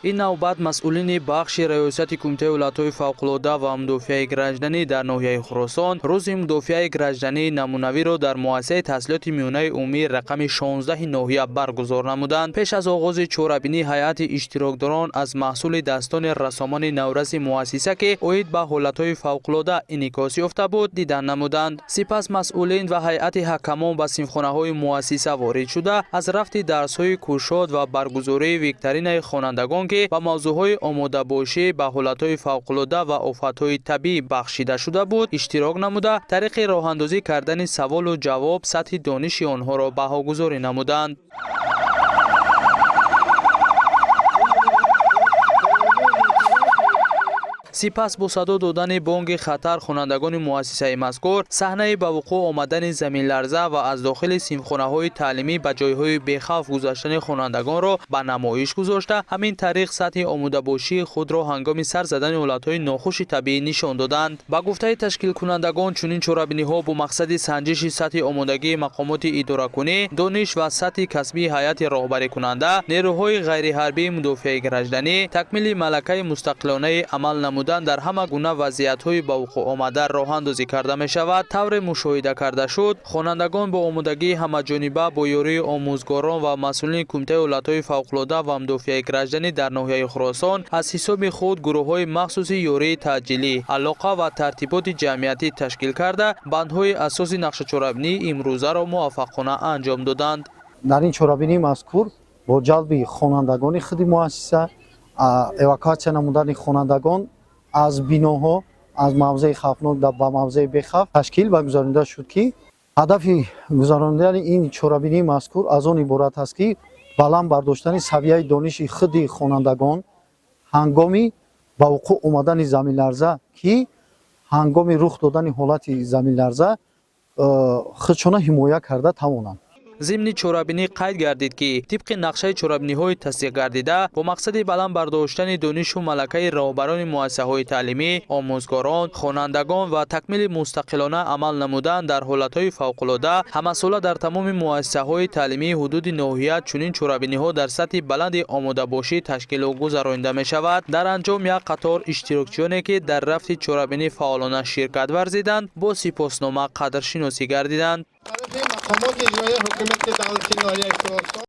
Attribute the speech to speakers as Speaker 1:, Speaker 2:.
Speaker 1: این نوبت مسئولین بخش ریاست کمیته ولایت‌های فوق‌العاده و مدافع گنجدنی در ناحیه خراسان روز مدافع گنجدنی نمونوی را در مؤسسه تحصیلات میانه عمومی رقم 16 ناحیه برگزار نمودند. پیش از آغاز چهاربینی هیئت اشتراکداران از محصول دستان رسامان نورس مؤسسه که اوید به حالت‌های فوق‌العاده انعکاس یافته بود دیدن نمودند. سپس مسئولین و هیئت حکمان به صنفخانه‌های مؤسسه وارد شده از رفت درس‌های کشاد و برگزاری ویکتورین خوانندگان که با موضوعهای آماده باشی به حالت‌های فوق‌العاده و آفت‌های طبیعی بخشیده شده بود اشتراک نموده طریق راه‌اندازی کردن سوال و جواب سطح دانش آنها را بهاگذاری نمودند. سپس با صدا دادن بانگ خطر خوانندگان مؤسسه مذکور صحنه به وقوع آمدن زمین لرزه و از داخل صنفخانه‌های تعلیمی به جایهای بی‌خوف گذشتن خوانندگان را به نمایش گذاشته همین طریق سطح آماده باشی خود را هنگام سر زدن حالت‌های ناخوش طبیعی نشان دادند. با گفته تشکیل کنندگان چنین چهاربینی‌ها با مقصد سنجش سطح آمادگی مقامات اداره‌کنی، دانش و سطح کسبی هیئت راهبری کننده، نیروهای غیر حربی مدافع گنجدنی تکمیل ملکه مستقلانه عمل نموده در همه گونه وضعیت‌های با وقوع آمده راه اندازی کرده می شود. طور مشاهده کرده شد خوانندگان با آمادگی همه‌جانبه با یاری آموزگاران و مسئولین کمیته ولایت‌های فوق‌العاده و مدافع گنجدنی در ناحیه خراسان از حساب خود گروه‌های مخصوصی یاری تعجیلی علاقه و ترتیبات جمعیتی تشکیل کرده بندهای اساسی نقشه چهاربینی امروزه را موفقانه انجام دادند.
Speaker 2: در این چهاربینی مذکور با جلب خوانندگان خود مؤسسه اواکواسیون نمودن خوانندگان از بیناها از موضع خوفناک به موضع بی‌خوف تشکیل و گذارنده شد که هدف گذراندن این چهاربینی مذکور از آن عبارت است که بلند برداشتن سویه دانش خود خوانندگان هنگامی به وقوع آمدن زمین لرزه که هنگامی رخ دادن حالت زمین لرزه خودشان حمایت کرده توانند.
Speaker 1: ضمن چهاربینی قید گردید که طبق نقشه چهاربینی‌های تصدیق گردیده با مقصد بلند برداشتن دانش و ملکه راهبران مؤسسه‌های تعلیمی، آموزگاران، خوانندگان و تکمیل مستقلانه عمل نمودن در حالت‌های فوق‌العاده همساله در تمام مؤسسه‌های تعلیمی حدود ناحیه چنین چهاربینی‌ها در سطح بلند آماده باشی تشکیل و گذرانده می‌شود. در انجام یک قطار اشتراکچیانی که در رفت چهاربینی فعالانه شرکت ورزیدند با سپاسنامه قدرشناسی گردیدند.
Speaker 3: مقامات اجرایی حکومت دولتی ناحیه خراسان